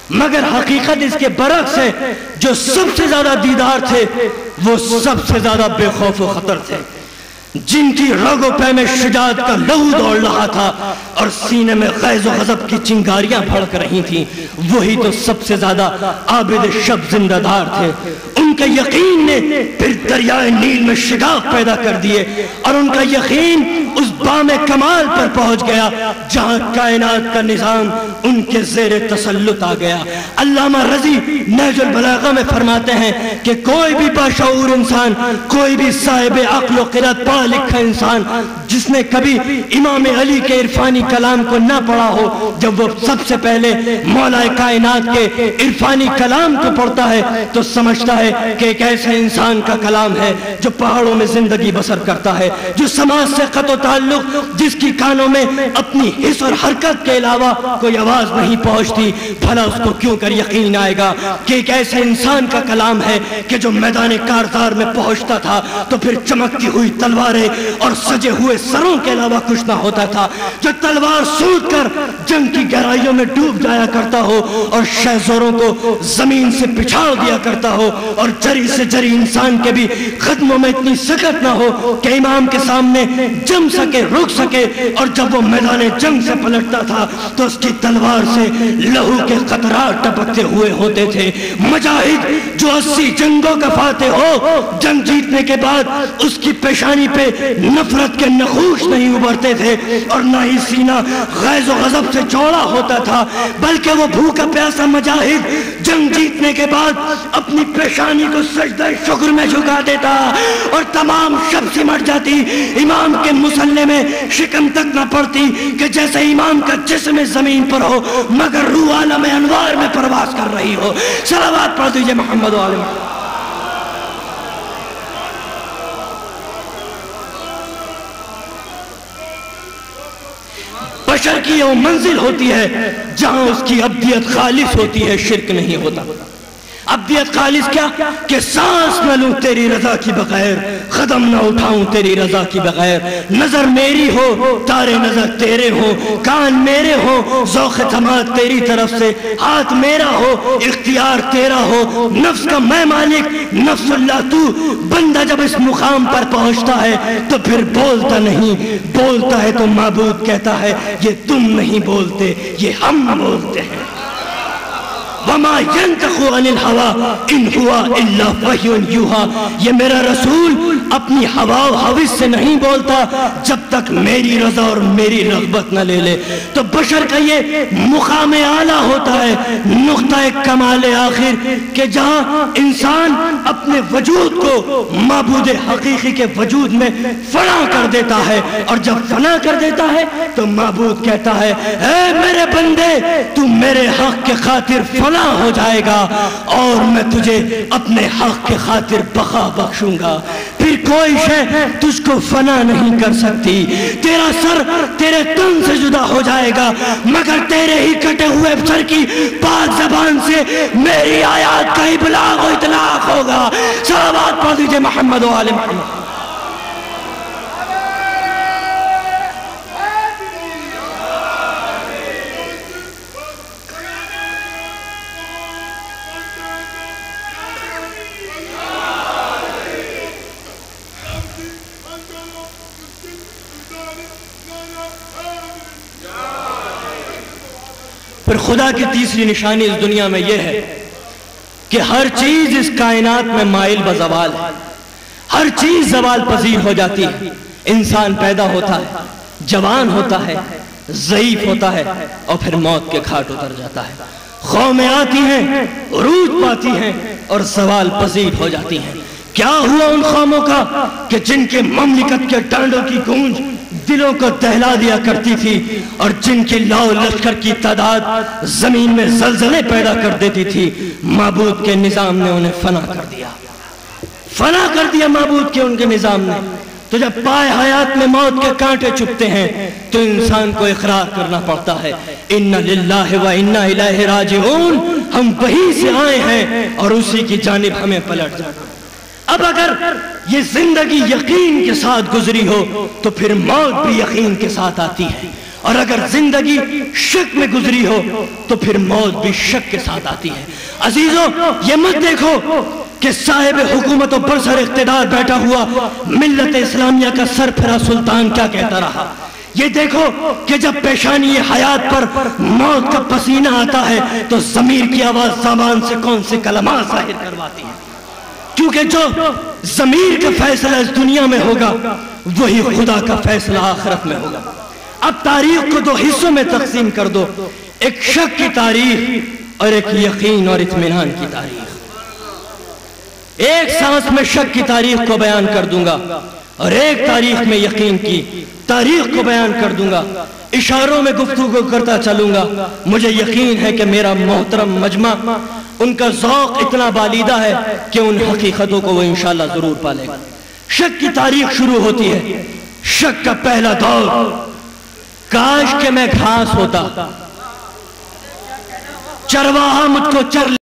مگر حقیقت اس کے برعکس ہے، جو سب سے زیادہ دیدار تھے وہ سب سے زیادہ بے خوف و خطر تھے، جن کی رگ و پے میں شجاعت کا لہو دوڑ رہا تھا اور سینے میں غیظ و غضب کی چنگاریاں بھڑک رہی تھیں، وہی تو سب سے زیادہ عابد شب زندہ دار تھے۔ ان کے یقین نے پھر دریائے نیل میں شگاف پیدا کر دیے، اور ان کا یقین اس بام کمال پر پہنچ گیا جہاں کائنات کا نظام ان کے زیر تسلط آ گیا۔ علامہ رضی نہج البلاغہ میں فرماتے ہیں کہ کوئی بھی باشعور انسان، کوئی بھی صاحب عقل و قرات پڑھا لکھا انسان جس نے کبھی امام علی کے عرفانی کلام کو نہ پڑھا ہو، جب وہ سب سے پہلے مولا کائنات کے عرفانی کلام کو پڑھتا ہے تو سمجھتا ہے کہ ایک ایسے انسان کا کلام ہے جو پہاڑوں میں زندگی بسر کرتا ہے، جو سماج سے قطع تعلق، جس کی کانوں میں اپنی حس اور حرکت کے علاوہ کوئی آواز نہیں پہنچتی، بھلا اس کو کیوں کر یقین آئے گا کہ ایک ایسے انسان کا کلام ہے کہ جو میدان کارزار میں پہنچتا تھا تو پھر چمکتی ہوئی تلواریں اور سجے ہوئے سروں کے علاوہ کچھ نہ ہوتا تھا، جو تلوار سوٹ کر جنگ کی گہرائیوں میں ڈوب جایا کرتا ہو اور شہزوروں کو زمین سے پچھاڑ دیا کرتا ہو، اور جری سے جری انسان کے بھی قدموں میں اتنی سکت نہ ہو کہ امام کے سامنے جم سکے، رک سکے، اور جب وہ میدان جنگ سے پلٹتا تھا تو اس کی تلوار سے لہو کے قطرات ٹپکتے ہوئے ہوتے تھے۔ مجاہد جو 80 جنگوں کا فاتح ہو، جنگ جیتنے کے بعد اس کی پیشانی پہ نفرت کے نخوش نہیں ابھرتے تھے اور نہ ہی سینہ غیظ و غضب سے چوڑا ہوتا تھا، بلکہ وہ بھوکا پیاسا مجاہد جنگ جیتنے کے بعد اپنی پیشانی کو سجدہ شکر میں جھکا دیتا اور تمام شب سمٹ جاتی، امام کے مصلے میں شکم تک نہ پڑتی کہ جیسے امام کا جسم زمین پر ہو مگر روح عالم انوار میں پرواز کر رہی ہو۔ صلوات پڑھ دیجئے محمد و آل محمد۔ بشر کی وہ منزل ہوتی ہے جہاں اس کی ابدیت خالص ہوتی ہے، شرک نہیں ہوتا۔ ابدیت خالص کیا کہ سانس نہ لوں تیری رضا کی بغیر، قدم نہ اٹھاؤں تیری رضا کی بغیر، نظر میری ہو تارے نظر تیرے ہو، کان میرے ہو ذوق سماعت تیری طرف سے، ہاتھ میرا ہو اختیار تیرا ہو، نفس کا میں مالک نفس اللہ تو۔ بندہ جب اس مقام پر پہنچتا ہے تو پھر بولتا نہیں، بولتا ہے تو معبود کہتا ہے یہ تم نہیں بولتے، یہ ہم بولتے ہیں۔ وَمَا يَنْتَقُ عَنِ الْحَوَىٰ إِنْ هُوَ إِلَّا وَحْيٌ يُوحَىٰ، یہ میرا رسول اپنی ہوا و حوث سے نہیں بولتا جب تک میری رضا اور میری رغبت نہ لے لے۔ تو بشر کا یہ مقام اعلیٰ ہوتا ہے، نقطہ کمال آخر، کہ جہاں انسان اپنے وجود کو معبود حقیقی کے وجود میں فنا کر دیتا ہے، اور جب فنا کر دیتا ہے تو معبود کہتا ہے اے میرے بندے تو میرے حق کے خاطر فنا ہو جائے گا اور میں تجھے اپنے حق کے خاطر بقا بخشوں گا۔ پھر کوئی شے تجھ کو فنا نہیں کر سکتی، تیرا سر تیرے تن سے جدا ہو جائے گا مگر تیرے ہی کٹے ہوئے سر کی پاک زبان سے میری آیات کا ابلاغ و اطلاق ہوگا۔ صلوات پڑھ دیجئے محمد و آل محمد۔ پھر خدا کی تیسری نشانی اس دنیا میں یہ ہے کہ ہر چیز اس کائنات میں مائل بزوال ہے، ہر چیز زوال پذیر ہو جاتی ہے۔ انسان پیدا ہوتا ہے، جوان ہوتا ہے، ضعیف ہوتا ہے اور پھر موت کے گھاٹ اتر جاتا ہے۔ قومیں آتی ہیں، عروج پاتی ہیں اور زوال پذیر ہو جاتی ہیں۔ کیا ہوا ان قوموں کا کہ جن کے مملکت کے ڈانڈوں کی گونج دلوں کو دہلا دیا کرتی تھی اور جن کی لاؤ لشکر کی تعداد زمین میں زلزلے پیدا کر دیتی تھی، معبود کے نظام نے انہیں فنا کر دیا، فنا کر دیا معبود کے ان کے نظام نے۔ تو جب پائے حیات میں موت کے کانٹے چپتے ہیں تو انسان کو اقرار کرنا پڑتا ہے اِنَّ لِلَّهِ وَإِنَّا إِلَيْهِ رَاجِعُونَ، ہم وہیں سے آئے ہیں اور اسی کی جانب ہمیں پلٹ جانا۔ اب اگر یہ زندگی یقین کے ساتھ گزری ہو تو پھر موت بھی یقین کے ساتھ آتی ہے۔ اور اگر زندگی شک میں گزری ہو تو پھر موت بھی شک کے ساتھ آتی ہے۔ عزیزوں، یہ مت دیکھو کہ صاحب حکومت و برسر اقتدار بیٹھا ہوا ملت اسلامیہ کا سربراہ سلطان کیا کہتا رہا۔ یہ دیکھو کہ جب پیشانی حیات پر موت کا پسینہ آتا ہے تو ضمیر کی آواز زبان سے کون سے کلمات ظاہر کرواتی ہے، کیونکہ جو ضمیر کا فیصلہ اس دنیا میں ہوگا وہی خدا کا فیصلہ آخرت میں ہوگا۔ اب تاریخ کو دو حصوں میں تقسیم کر دو، ایک شک کی تاریخ اور ایک یقین اور اطمینان کی تاریخ۔ ایک سانس میں شک کی تاریخ کو بیان کر دوں گا اور ایک تاریخ میں یقین کی تاریخ کو بیان کر دوں گا۔ اشاروں میں گفتگو کرتا چلوں گا۔ مجھے یقین ہے کہ میرا محترم مجمع ان کا ذوق اتنا بالیدہ ہے کہ ان حقیقتوں کو وہ انشاءاللہ ضرور پالے گا۔ شک کی تاریخ شروع ہوتی ہے۔ شک کا پہلا دور، کاش کہ میں گھاس ہوتا، چرواہا مجھ کو چر